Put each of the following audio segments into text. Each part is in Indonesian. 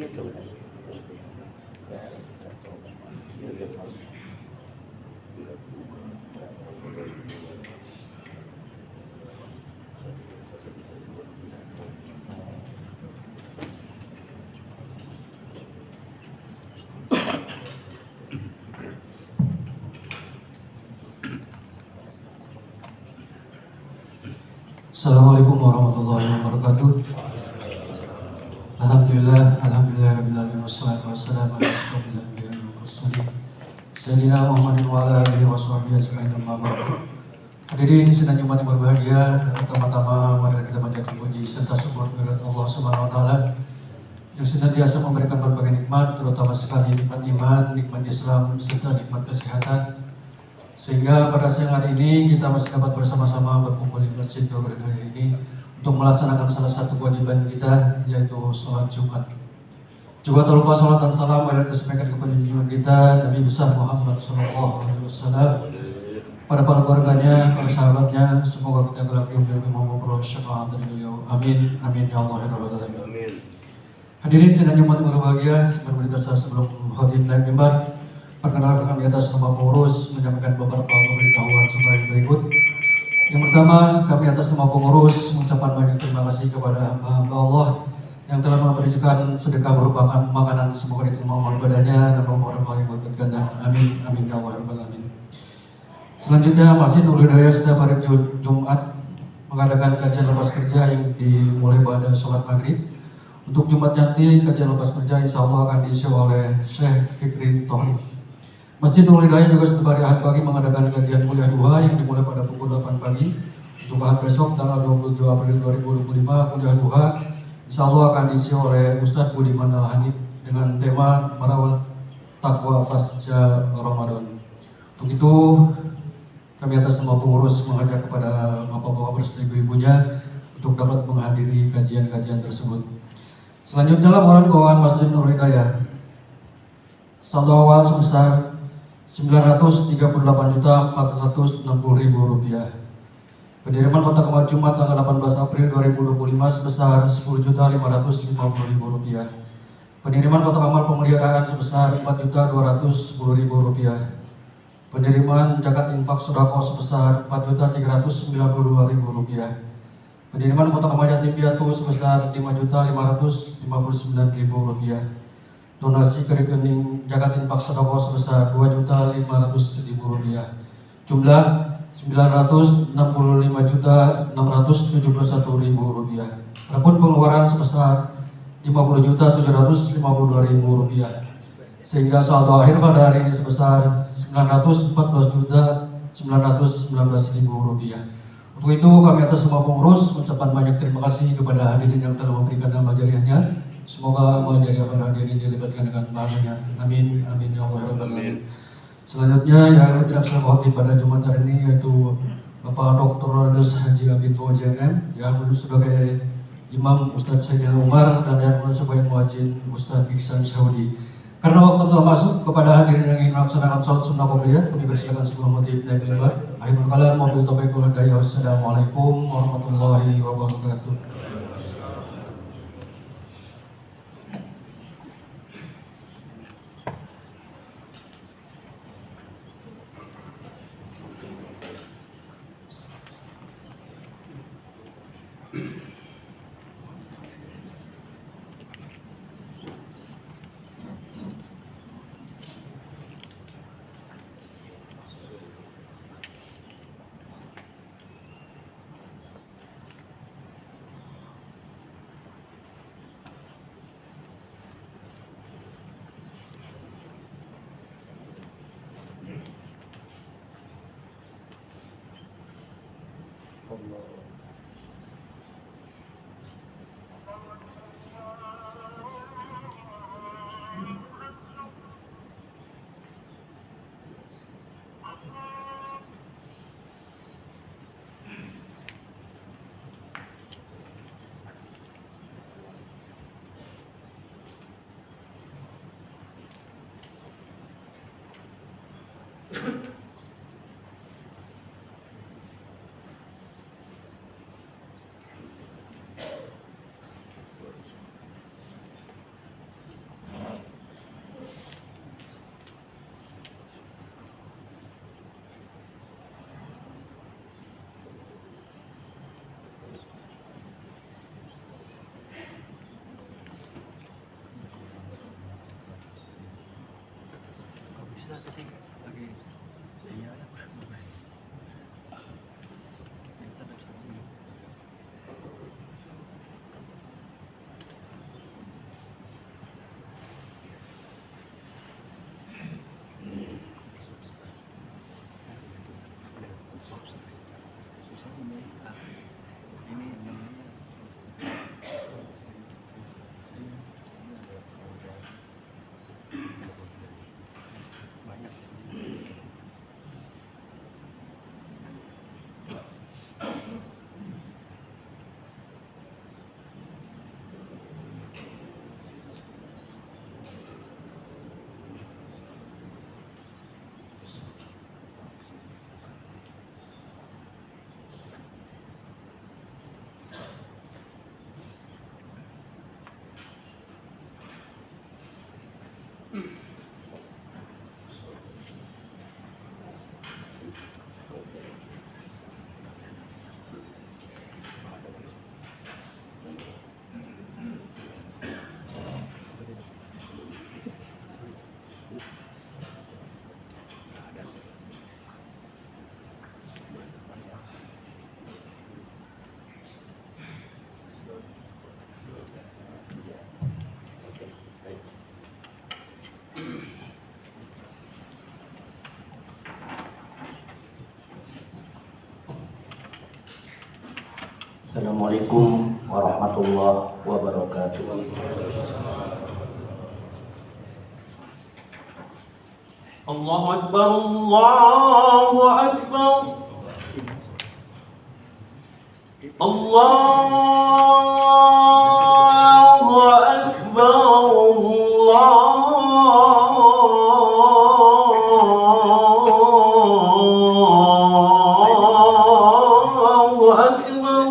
Assalamualaikum warahmatullahi wabarakatuh. Alhamdulillah wassalatu wassalamu ala asyrofil anbiya'i wal mursalin sayyidina Muhammadin wa ala alihi washabihi ajmain amma ba'du. Hadirin sidang Jumat yang berbahagia, pertama-tama mari kita panjatkan puji serta syukur kehadirat Allah Subhanahu wa taala yang senantiasa memberikan berbagai nikmat, terutama sekali nikmat iman, nikmat Islam serta nikmat kesehatan. Sehingga pada siang hari ini kita masih dapat bersama-sama berkumpul di Masjid Nurul Hidayah ini untuk melaksanakan salah satu kewajiban kita, yaitu sholat Jumat. Juga tak lupa sholat dan salam pada disampaikan kepada junjungan kita Nabi besar Muhammad SAW, pada para keluarganya, para sahabatnya. Semoga kita kelak lebih memperoleh syafaat dari beliau. Amin, amin ya Allah ya Rabbal alamin. Hadirin sidang Jumat yang berbahagia, sebelum khotib naik mimbar, perkenalkan kami atas nama pengurus menyampaikan beberapa pemberitahuan sebagai berikut. Yang pertama, kami atas nama pengurus mengucapkan banyak terima kasih kepada hamba Allah yang telah memberikan sedekah berupa makanan. Semoga diterima amal ibadahnya dan memohon paling berkat ganda. Amin, amin ya Allah rabbal alamin. Selanjutnya, Masjid Nurul Hidayah setiap hari Jumat mengadakan kajian lepas kerja yang dimulai pada sholat maghrib. Untuk Jumat nanti kajian lepas kerja insya Allah akan diisi oleh Syekh Fikri Tohri. Masjid Nurul Hidayah juga setiap hari Ahad pagi mengadakan kajian kuliah 2 yang dimulai pada pukul 8 pagi. Untuk Ahad besok tanggal 27 April 2025 kuliah 2 insya Allah akan diisi oleh Ustadz Budiman Al-Hanif dengan tema merawat takwa pasca Ramadan. Untuk itu kami atas nama pengurus mengajak kepada bapak-bapak beserta ibu-ibunya untuk dapat menghadiri kajian-kajian tersebut. Selanjutnya laporan keuangan Masjid Nurul Hidayah. Saldo awal sebesar Rp938.460.000. Penerimaan Kota Kemal Jumat tanggal 18 April 2025 sebesar Rp10.550.000. Penerimaan Kota Kemal Pemeliharaan sebesar Rp4.210.000. Penerimaan zakat infak sedekah sebesar Rp4.392.000. Penerimaan Kota Kemal Yatim Piatu sebesar Rp5.559.000. Donasi ke rekening zakat infak sedekah sebesar Rp2.500.000. Jumlah Rp965.671.000. Adapun pengeluaran sebesar Rp50.752.000. Sehingga saldo akhir pada hari ini sebesar Rp914.919.000. Untuk itu kami atas nama pengurus mengucapkan banyak terima kasih kepada hadirin yang telah memberikan amal jariahnya. Semoga amal jariah para hadirin dilibatkan dengan pahalanya. Amin, amin ya Allah rabbal alamin. Selanjutnya yang tidak saya khotib pada Jumat hari ini yaitu Bapak Dr. Andes Haji Abid JNM yang duduk sebagai Imam Ustadz Sayyidina Umar dan yang duduk sebagai muadzin Ustadz Iksan Saudi. Karena waktu telah masuk kepada hadirin yang ingin melaksanakan sholat sunnah qobliyah, kami persilakan sebelum khotib naik mimbar. Akhirul kalam wabil taufiq wal hidayah. Wassalamualaikum warahmatullahi wabarakatuh. Assalamualaikum warahmatullahi wabarakatuh. Allahu Akbar, Allahu Akbar, Allahu Akbar, Allahu Akbar.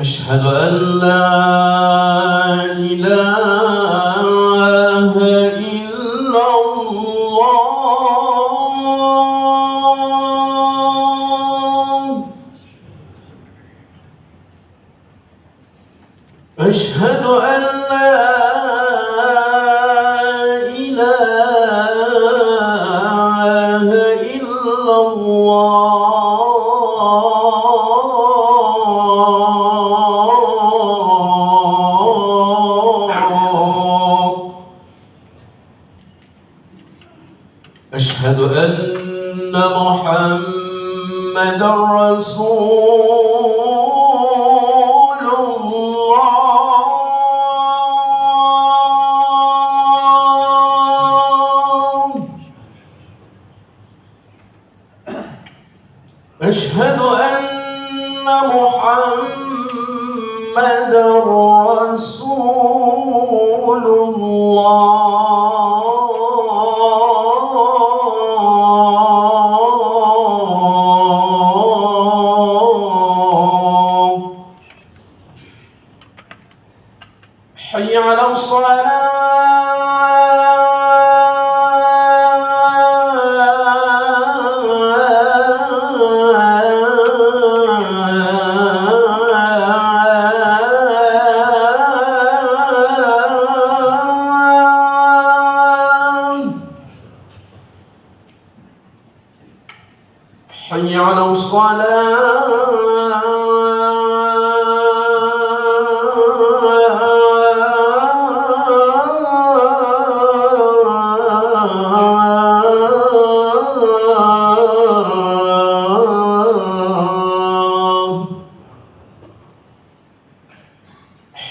Asyhadu an la ilaha illallah. Asyhadu an la ilaha illallah. أشهد أن محمدًا رسول الله. أشهد أن محمدًا رسول الله. حي على الصلاة. حي على الصلاة.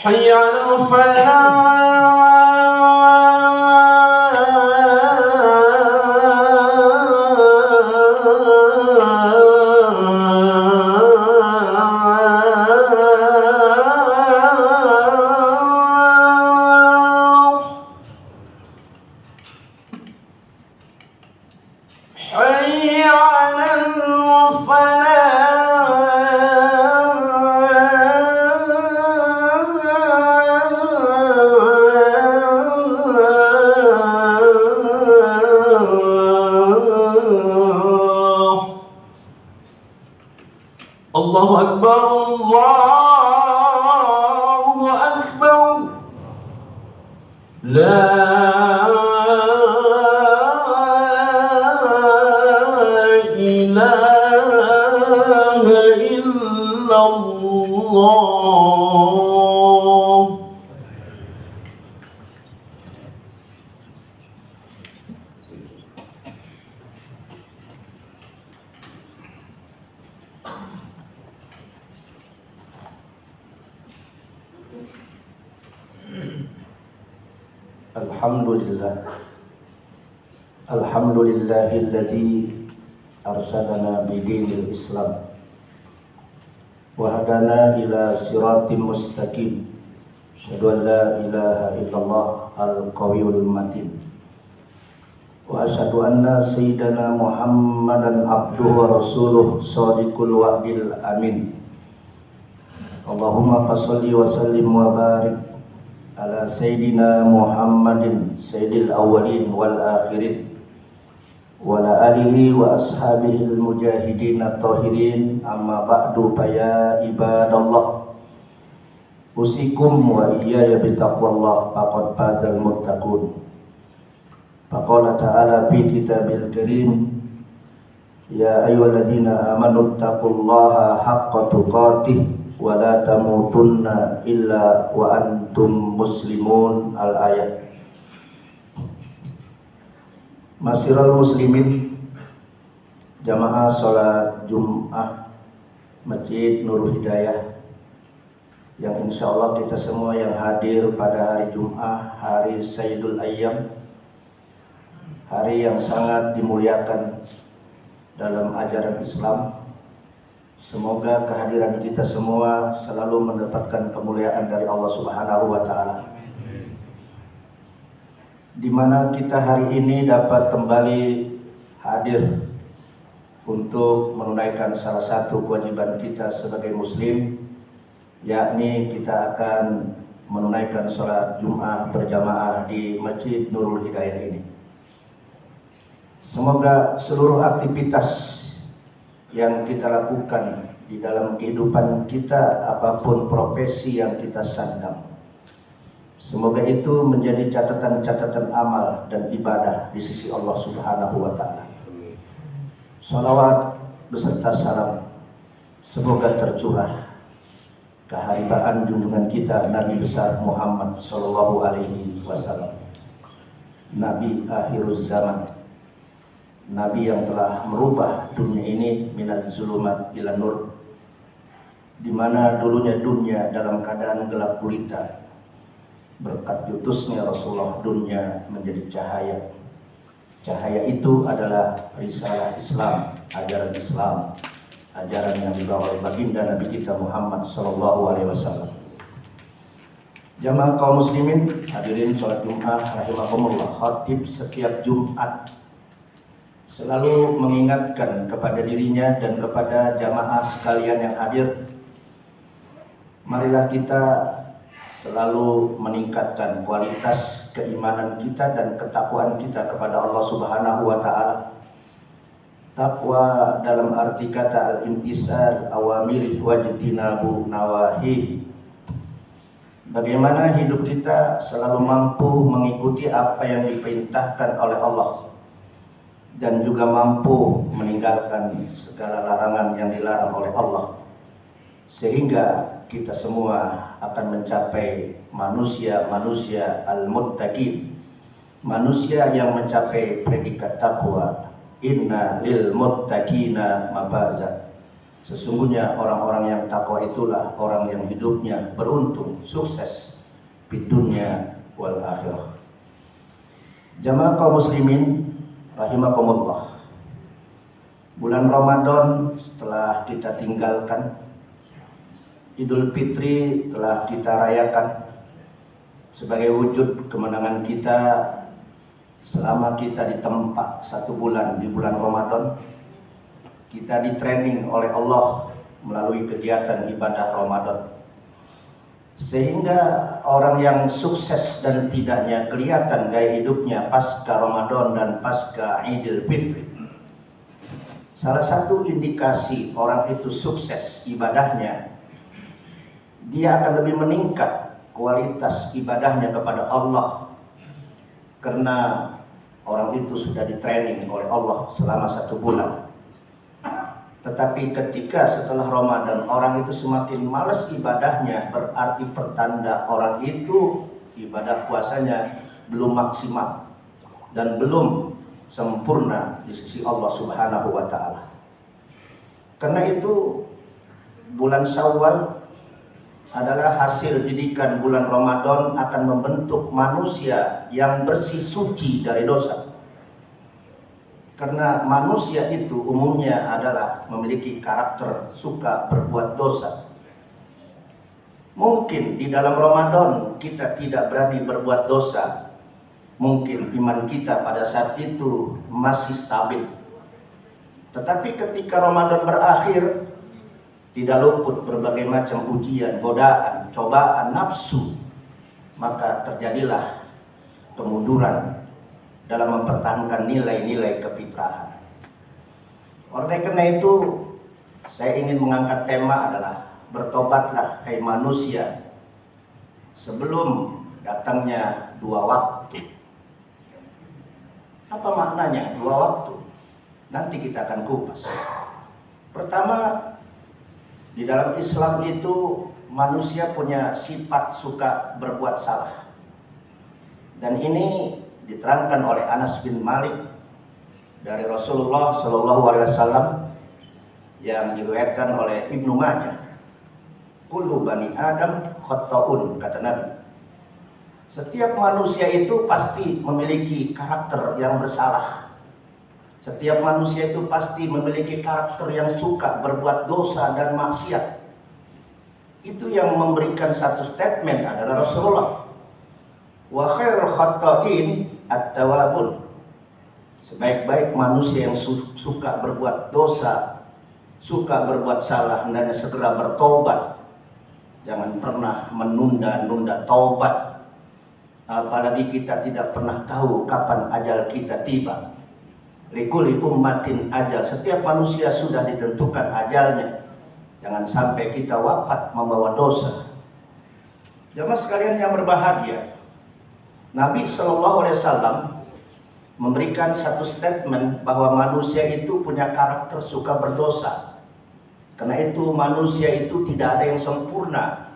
حي على الفلاح. حي على الفلاح. الله أكبر، الله أكبر، لا Alhamdulillah. Alhamdulillahilladzi arsalana bidinil Islam wa hadana ila siratim mustaqim. Asyhadu an la ilaha illallah al-qawiyyul matin. Wa asyhadu anna sayyidana Muhammadan abduhu wa rasuluh shadiqul wa'dil amin. Allahumma fasholli wa sallim wa barik ala sayyidina Muhammadin sayyidil awwalin wal akhirin wa ala alihi wa ashabihil mujahidin at-tahirin. Amma ba'du, ya ibadallah, usikum wa iyaya bitaqwallah faqad fazal muttaqun. Faqala ta'ala fi kitabil karim, ya ayyuhalladzina amanu taqullaha haqqa tuqatih wa la tamutunna illa wa antum muslimun. Al-ayat. Masyiral muslimin, jamaah salat Jum'ah Masjid Nurul Hidayah, yang insya Allah kita semua yang hadir pada hari Jum'ah, hari Sayyidul Ayyam, hari yang sangat dimuliakan dalam ajaran Islam. Semoga kehadiran kita semua selalu mendapatkan kemuliaan dari Allah Subhanahu wa Ta'ala, di mana kita hari ini dapat kembali hadir untuk menunaikan salah satu kewajiban kita sebagai muslim, yakni kita akan menunaikan sholat Jum'ah berjamaah di Masjid Nurul Hidayah ini. Semoga seluruh aktivitas yang kita lakukan di dalam kehidupan kita, apapun profesi yang kita sandang, semoga itu menjadi catatan-catatan amal dan ibadah di sisi Allah Subhanahu wa Ta'ala. Salawat beserta salam semoga tercurah keharibaan junjungan kita Nabi besar Muhammad sallallahu alaihi wasallam, Nabi akhiruz zaman, Nabi yang telah merubah dunia ini minaz zulumat ila nur, di mana dulunya dunia dalam keadaan gelap gulita. Berkat diutusnya Rasulullah, dunia menjadi cahaya. Cahaya itu adalah risalah Islam, ajaran yang dibawa oleh baginda Nabi kita Muhammad sallallahu alaihi wasallam. Jamaah kaum muslimin, hadirin sholat Jum'ah rahimakumullah. Khatib setiap Jumat selalu mengingatkan kepada dirinya dan kepada jamaah sekalian yang hadir, marilah kita selalu meningkatkan kualitas keimanan kita dan ketakwaan kita kepada Allah Subhanahu wa Ta'ala. Takwa dalam arti kata al-imtisal awamiri wajtinabu nawahi. Bagaimana hidup kita selalu mampu mengikuti apa yang diperintahkan oleh Allah dan juga mampu meninggalkan segala larangan yang dilarang oleh Allah, sehingga kita semua akan mencapai manusia al-muttaqin, manusia yang mencapai predikat takwa. Inna lil muttaqina mafaza. Sesungguhnya orang-orang yang takwa itulah orang yang hidupnya beruntung, sukses di dunia wal akhirah. Jamaah kaum muslimin rahimakumullah, bulan Ramadan telah kita tinggalkan, Idul Fitri telah kita rayakan sebagai wujud kemenangan kita selama kita ditempa 1 bulan di bulan Ramadan. Kita di-training oleh Allah melalui kegiatan ibadah Ramadan, sehingga orang yang sukses dan tidaknya kelihatan gaya hidupnya pasca Ramadan dan pasca Idul Fitri. Salah satu indikasi orang itu sukses ibadahnya, dia akan lebih meningkat kualitas ibadahnya kepada Allah, karena orang itu sudah di-training oleh Allah selama 1 bulan. Tetapi ketika setelah Ramadan orang itu semakin malas ibadahnya, berarti pertanda orang itu ibadah puasanya belum maksimal dan belum sempurna di sisi Allah Subhanahu wa Ta'ala. Karena itu bulan Syawal adalah hasil didikan bulan Ramadan akan membentuk manusia yang bersih suci dari dosa. Karena manusia itu umumnya adalah memiliki karakter suka berbuat dosa. Mungkin di dalam Ramadan kita tidak berani berbuat dosa. Mungkin iman kita pada saat itu masih stabil. Tetapi ketika Ramadan berakhir, tidak luput berbagai macam ujian, godaan, cobaan, nafsu, maka terjadilah kemunduran dalam mempertahankan nilai-nilai kefitrahan. Oleh karena itu, saya ingin mengangkat tema adalah bertobatlah hai manusia sebelum datangnya dua waktu. Apa maknanya dua waktu? Nanti kita akan kupas. Pertama, di dalam Islam itu manusia punya sifat suka berbuat salah. Dan ini diterangkan oleh Anas bin Malik dari Rasulullah Shallallahu Alaihi Wasallam yang diriwayatkan oleh Ibnu Majah. Kullu bani Adam khata'un, kata Nabi. Setiap manusia itu pasti memiliki karakter yang bersalah. Setiap manusia itu pasti memiliki karakter yang suka berbuat dosa dan maksiat. Itu yang memberikan satu statement adalah Rasulullah. Wa khairul khata'in at-tawabun. Sebaik-baik manusia yang suka berbuat dosa, suka berbuat salah, hendaknya segera bertobat. Jangan pernah menunda-nunda taubat. Apalagi kita tidak pernah tahu kapan ajal kita tiba. Likulli ummatin ajal. Setiap manusia sudah ditentukan ajalnya. Jangan sampai kita wafat membawa dosa. Jamaah sekalian yang berbahagia, Nabi Shallallahu Alaihi Wasallam memberikan satu statement bahwa manusia itu punya karakter suka berdosa. Karena itu manusia itu tidak ada yang sempurna.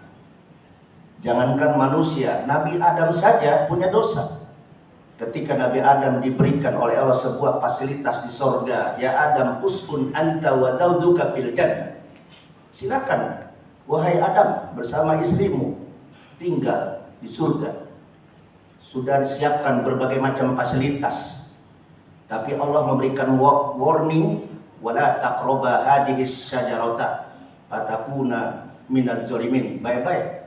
Jangankan manusia, Nabi Adam saja punya dosa. Ketika Nabi Adam diberikan oleh Allah sebuah fasilitas di sorga, ya Adam uskun anta wa zawjuka fil jannah. Silakan, wahai Adam, bersama istrimu tinggal di surga. Sudah disiapkan berbagai macam fasilitas. Tapi Allah memberikan warning, wala taqraba hadhihi syajarata fatakuna minaz zalimin. Baik-baik.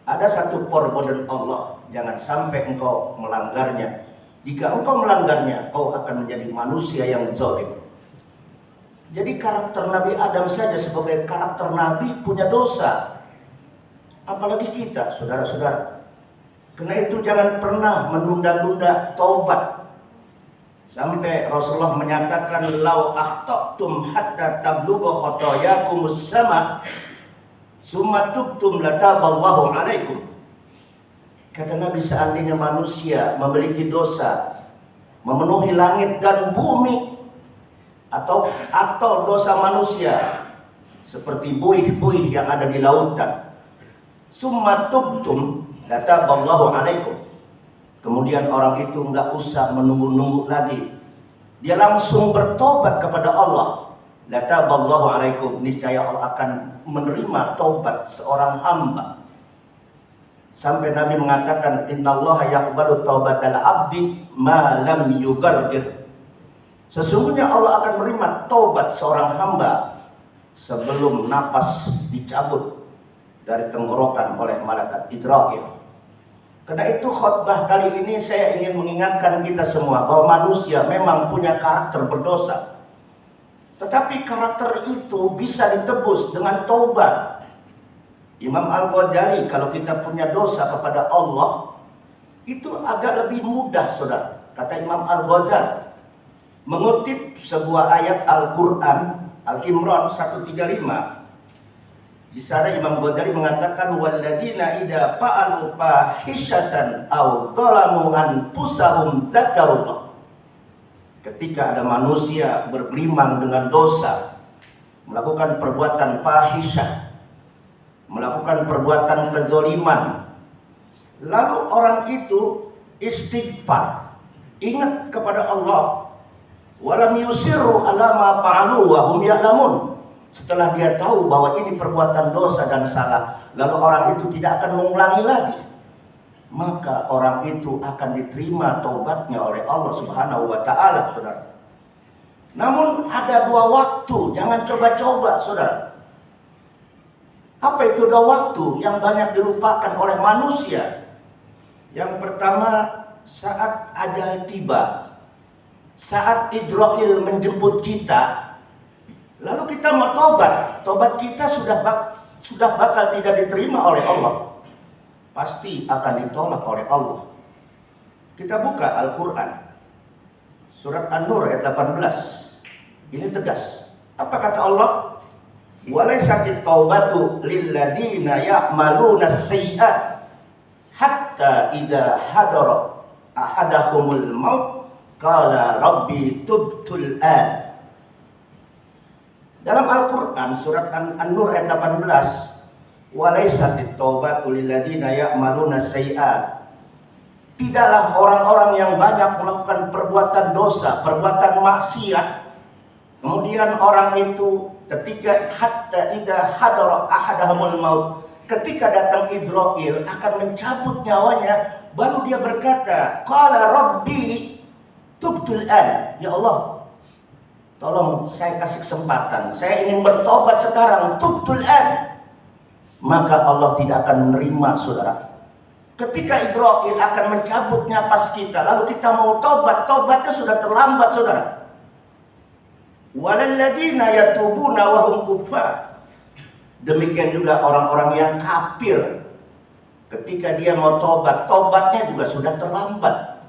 Ada satu perbuatan Allah, jangan sampai engkau melanggarnya. Jika engkau melanggarnya, kau akan menjadi manusia yang zalim. Jadi karakter Nabi Adam saja sebagai karakter Nabi punya dosa. Apalagi kita, saudara-saudara. Karena itu jangan pernah menunda-nunda taubat. Sampai Rasulullah menyatakan, lau akhta'tum hatta tablugha khotoyakumus sama, summa tubtum lataballahu alaikum. Kata Nabi, seandainya manusia memiliki dosa memenuhi langit dan bumi, atau dosa manusia seperti buih-buih yang ada di lautan, summa tubtum lataballahu alaikum, kemudian orang itu nggak usah menunggu-nunggu lagi, dia langsung bertobat kepada Allah, lataballahu alaikum, niscaya Allah akan menerima taubat seorang hamba. Sampai Nabi mengatakan, innallaha yaqbalu taubatal abdi ma lam yugargir. Sesungguhnya Allah akan menerima taubat seorang hamba sebelum napas dicabut dari tenggorokan oleh malaikat Israil. Karena itu khutbah kali ini saya ingin mengingatkan kita semua bahwa manusia memang punya karakter berdosa. Tetapi karakter itu bisa ditebus dengan taubat. Imam Al-Ghazali, kalau kita punya dosa kepada Allah, itu agak lebih mudah, saudara. Kata Imam Al-Ghazali, mengutip sebuah ayat Al-Quran, Al-Imran 135. Di sana Imam Ghazali mengatakan, walladzina idza fa'alu fahishatan aw dhalamu anfusahum dzakarullah. Ketika ada manusia bergelimang dengan dosa, melakukan perbuatan fahisyah, melakukan perbuatan kezaliman, lalu orang itu istighfar, ingat kepada Allah, walam yusirru ala ma fa'alu wa hum ya'lamun, setelah dia tahu bahwa ini perbuatan dosa dan salah, lalu orang itu tidak akan mengulangi lagi, maka orang itu akan diterima taubatnya oleh Allah Subhanahu wa taala, Saudara. Namun ada dua waktu, jangan coba-coba, Saudara. Apa itu dua waktu yang banyak dilupakan oleh manusia? Yang pertama, saat ajal tiba, saat Idrail menjemput kita, lalu kita mau tobat kita sudah bakal tidak diterima oleh Allah, pasti akan ditolak oleh Allah. Kita buka Al-Quran, surat An-Nur ayat 18. Ini tegas. Apa kata Allah? Walaisatit taubatu lilladzina ya'maluna as-sayyi'at hatta idza hadara ahadahumul maut qala rabbi tubtul an. Dalam Al-Quran surat An-Nur ayat 18, walaisatit taubatu lilladzina ya'maluna as-sayyi'at. Tidaklah orang-orang yang banyak melakukan perbuatan dosa, perbuatan maksiat, kemudian orang itu ketika hatta idza hadara ahadahumul maut, ketika datang Idrail akan mencabut nyawanya, baru dia berkata, qala rabbi tubtul an. Ya Allah, tolong saya kasih kesempatan, saya ingin bertobat sekarang, tubtul an. Maka Allah tidak akan menerima, Saudara. Ketika Idrail akan mencabut nafas kita, lalu kita mau tobat, tobatnya sudah terlambat, Saudara. Walalladzina yatubuna wa hum kuffar. Demikian juga orang-orang yang kafir, ketika dia mau tobat, tobatnya juga sudah terlambat.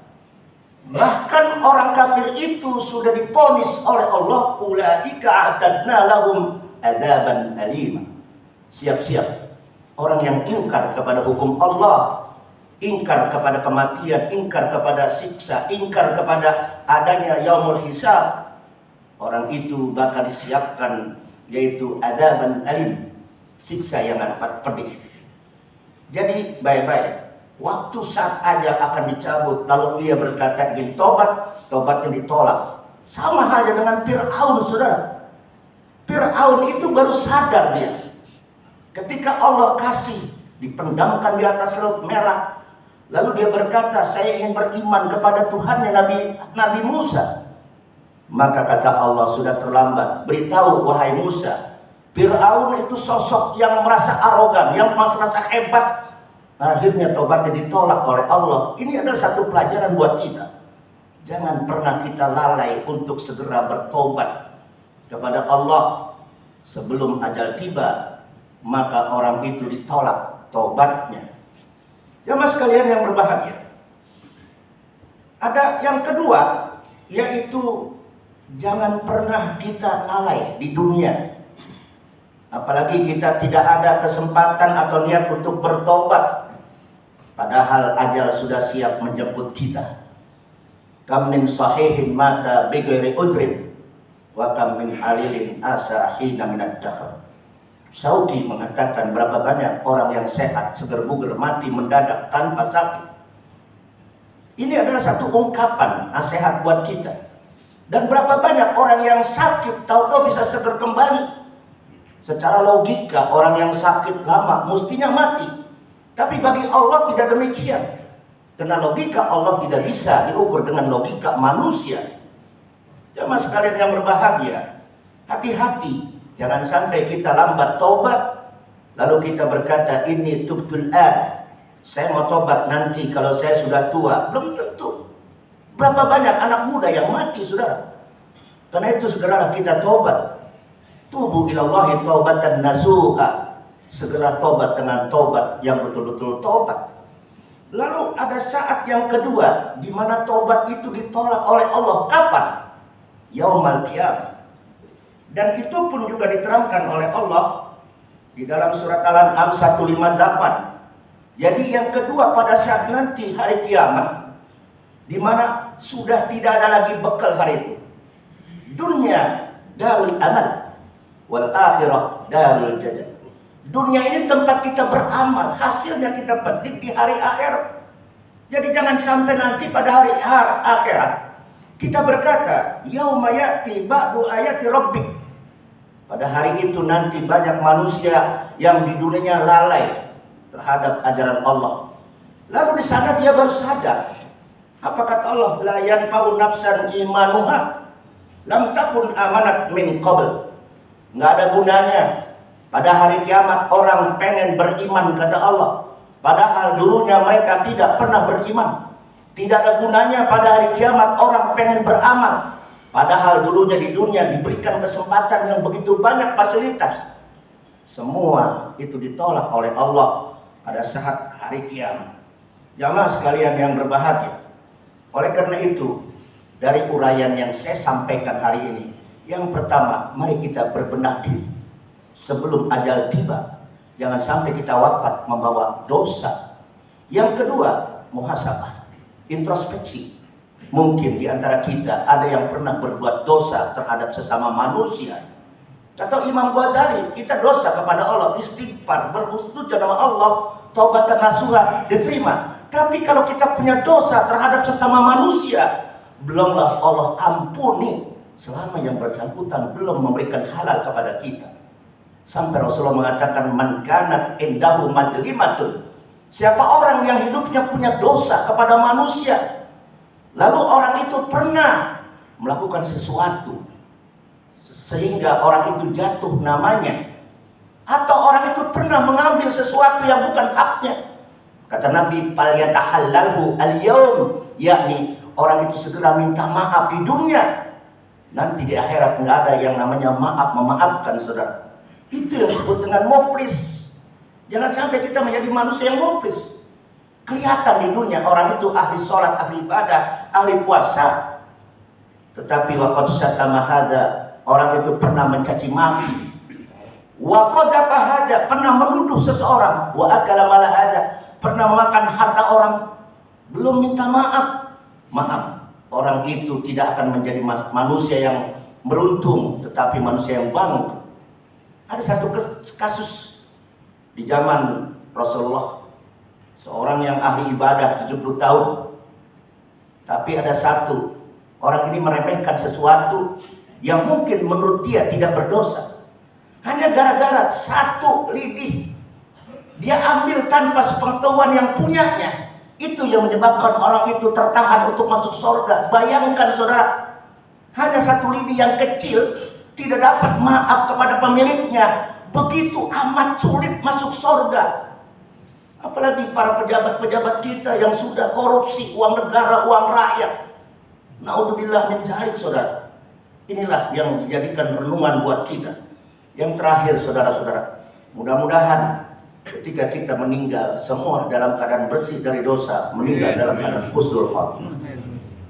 Bahkan orang kafir itu sudah diponis oleh Allah, ulaika a'tadna lahum adzaban alima. Siap-siap orang yang ingkar kepada hukum Allah, ingkar kepada kematian, ingkar kepada siksa, ingkar kepada adanya yaumul hisab, orang itu bakal disiapkan yaitu adzaban alim, siksa yang amat pedih. Jadi baik-baik, waktu saat ajal akan dicabut, lalu dia berkata ingin tobat, tobatnya ditolak. Sama halnya dengan Fir'aun, Saudara. Fir'aun itu baru sadar dia, ketika Allah kasih dipendamkan di atas Laut Merah, lalu dia berkata, saya ingin beriman kepada Tuhannya Nabi Musa. Maka kata Allah, sudah terlambat. Beritahu wahai Musa, Fir'aun itu sosok yang merasa arogan, yang merasa hebat. Akhirnya tobatnya ditolak oleh Allah. Ini adalah satu pelajaran buat kita. Jangan pernah kita lalai untuk segera bertobat kepada Allah sebelum ajal tiba, maka orang itu ditolak tobatnya. Jamaah sekalian yang berbahagia, ada yang kedua, yaitu jangan pernah kita lalai di dunia. Apalagi kita tidak ada kesempatan atau niat untuk bertobat, padahal ajal sudah siap menjemput kita. Kam min sahihin mata bighairi udhrin wa kam min alilin asa hina minad dahr. Saudi mengatakan berapa banyak orang yang sehat, seger buger, mati mendadak tanpa sakit. Ini adalah satu ungkapan nasihat buat kita. Dan berapa banyak orang yang sakit tahu-tahu bisa seger kembali. Secara logika orang yang sakit lama mestinya mati. Tapi bagi Allah tidak demikian. Karena logika Allah tidak bisa diukur dengan logika manusia. Jamaah sekalian yang berbahagia, hati-hati. Jangan sampai kita lambat tobat, lalu kita berkata, ini tubtul an, saya mau tobat nanti kalau saya sudah tua. Belum tentu. Berapa banyak anak muda yang mati, Saudara. Karena itu segeralah kita tobat. Tubu ilallahi taubatan nasuha. Segera tobat dengan tobat yang betul-betul tobat. Lalu ada saat yang kedua, di mana tobat itu ditolak oleh Allah. Kapan? Yaumal qiyamah. Dan itu pun juga diterangkan oleh Allah di dalam surat Al-An'am 158. Jadi yang kedua pada saat nanti hari kiamat, di mana sudah tidak ada lagi bekal hari itu. Dunia darul amal, wal akhirah darul jazaa. Dunia ini tempat kita beramal, hasilnya kita petik di hari akhirat. Jadi jangan sampai nanti pada hari akhirat kita berkata, yauma ya'ti ba'du ayati rabbik. Pada hari itu nanti banyak manusia yang di dunianya lalai terhadap ajaran Allah. Lalu di sana dia baru sadar. Apa kata Allah? La yanfa'u nafsan imanuha lam takun amanat min qabl. Nggak ada gunanya pada hari kiamat orang pengen beriman, kata Allah, padahal dulunya mereka tidak pernah beriman. Tidak ada gunanya pada hari kiamat orang pengen beramal, padahal dulunya di dunia diberikan kesempatan yang begitu banyak fasilitas. Semua itu ditolak oleh Allah pada saat hari kiamat. Jamaah sekalian yang berbahagia, oleh karena itu, dari uraian yang saya sampaikan hari ini, yang pertama, mari kita berbenah diri sebelum ajal tiba. Jangan sampai kita wafat membawa dosa. Yang kedua, muhasabah, introspeksi. Mungkin di antara kita ada yang pernah berbuat dosa terhadap sesama manusia. Kata Imam Ghazali, kita dosa kepada Allah, istighfar, berhusnuzon nama Allah, taubatan nasuha, diterima. Tapi kalau kita punya dosa terhadap sesama manusia, belumlah Allah ampuni selama yang bersangkutan belum memberikan halal kepada kita. Sampai Rasulullah mengatakan, man kanat indahu madlimatun, siapa orang yang hidupnya punya dosa kepada manusia, lalu orang itu pernah melakukan sesuatu sehingga orang itu jatuh namanya, atau orang itu pernah mengambil sesuatu yang bukan haknya, kata Nabi, falyatahallalhu al-yawm, yakni orang itu segera minta maaf di dunia. Nanti di akhirat nggak ada yang namanya maaf memaafkan, saudara. Itu yang disebut dengan muflis. Jangan sampai kita menjadi manusia yang muflis. Kelihatan di dunia orang itu ahli sholat, ahli ibadah, ahli puasa, tetapi waqad syatama hadza, orang itu pernah mencaci maki. Wa qadhafa hadza, pernah menuduh seseorang. Wa akala mala hadza, pernah memakan harta orang, belum minta maaf. Maaf, orang itu tidak akan menjadi manusia yang beruntung, tetapi manusia yang bangkrut. Ada satu kasus di zaman Rasulullah, seorang yang ahli ibadah 70 tahun, tapi ada satu orang ini meremehkan sesuatu yang mungkin menurut dia tidak berdosa, hanya gara-gara satu lidih dia ambil tanpa sepengetahuan yang punyanya. Itu yang menyebabkan orang itu tertahan untuk masuk surga. Bayangkan saudara, hanya satu lidi yang kecil tidak dapat maaf kepada pemiliknya, begitu amat sulit masuk surga. Apalagi para pejabat-pejabat kita yang sudah korupsi uang negara, uang rakyat. Naudzubillah min dzalik, saudara. Inilah yang dijadikan renungan buat kita. Yang terakhir, saudara-saudara, mudah-mudahan ketika kita meninggal semua dalam keadaan bersih dari dosa, meninggal dalam keadaan husnul khatimah.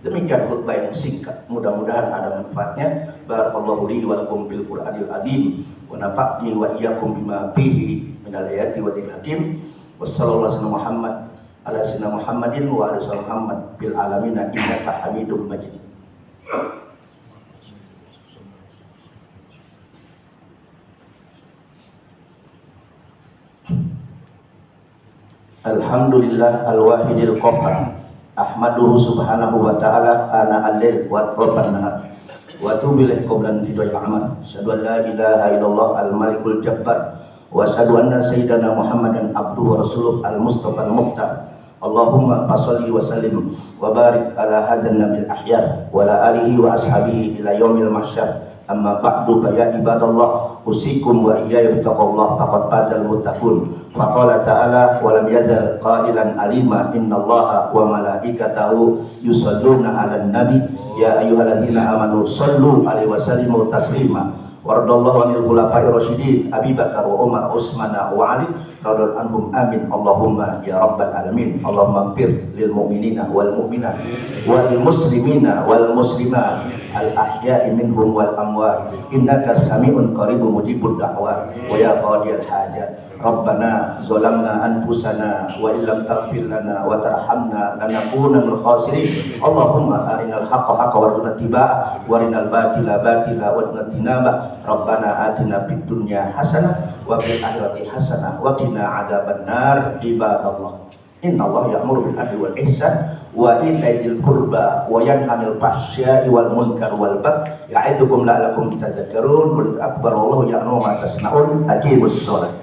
Demikian khutbah yang singkat, mudah-mudahan ada manfaatnya. Barakallahu li wa lakum bil Qur'anil azim wa nafa'ni wa iyyakum bima fihi minal ayati wa dzikr hakim. Wassallallahu Muhammad ala sayyidina Muhammadin wa ala sayyidina Muhammad bil alamin innaka Hamidum Majid. Alhamdulillah al-wahidil qahhar, ahmaduhu subhanahu wa ta'ala ana al-lail wa atrafan nahar, wa atubu ilaih qablan tidwal amal. Asyhadu an la ilaha illallah al-malikul jabbar, wa asyhadu anna sayyidana Muhammadan abduhu wa rasuluh al-mustafa al-mukhtar. Allahumma fasholli wa sallim wa barik ala hadzal nabil ahyar wa ala alihi wa ashabihi ila yaumil mahsyar. Amma ba'du, fa ya ibadallah, usikum wa iyaya bittaqullah, faqad fazal muttaqun. Faqala ta'ala, wa lam yazal qailan alima, innallaha wa malaikatahu yusalluna 'alan nabi ya ayyuhalladzina amanu sallu 'alaihi wa sallimu taslima. Waradallahu anil khulafa'ir rasyidin Abi Bakar wa Umar Utsman wa Ali radhiyallahu anhum, amin Allahumma ya rabbal alamin. Allahumma ighfir lil mu'minina wal mu'minat wal muslimina wal muslimat al ahya'i minhum wal amwat innaka sami'un qaribun mujibud da'wat wa ya qadiyal hajat. Rabbana zalamna anfusana wa illam taghfir lana wa tarhamna lanakunanna minal khasirin. Allahumma arinal haqqa haqqan warzuqna ittiba'ah wa arinal batila batila warzuqna ijtinabah. Rabbana atina fid dunya hasanah wa fil akhirati hasanah wa qina adzabannar. Ibadallah, Inna Allah ya'muru bil adli wal ihsan wa ita'i dzil qurba wa yanha 'anil fahsya'i wal munkar wal baghi ya'idukum la'allakum tadhakkarun. Qul akbar wallahu ya'lamu ma tasna'un. Aqimus shalah.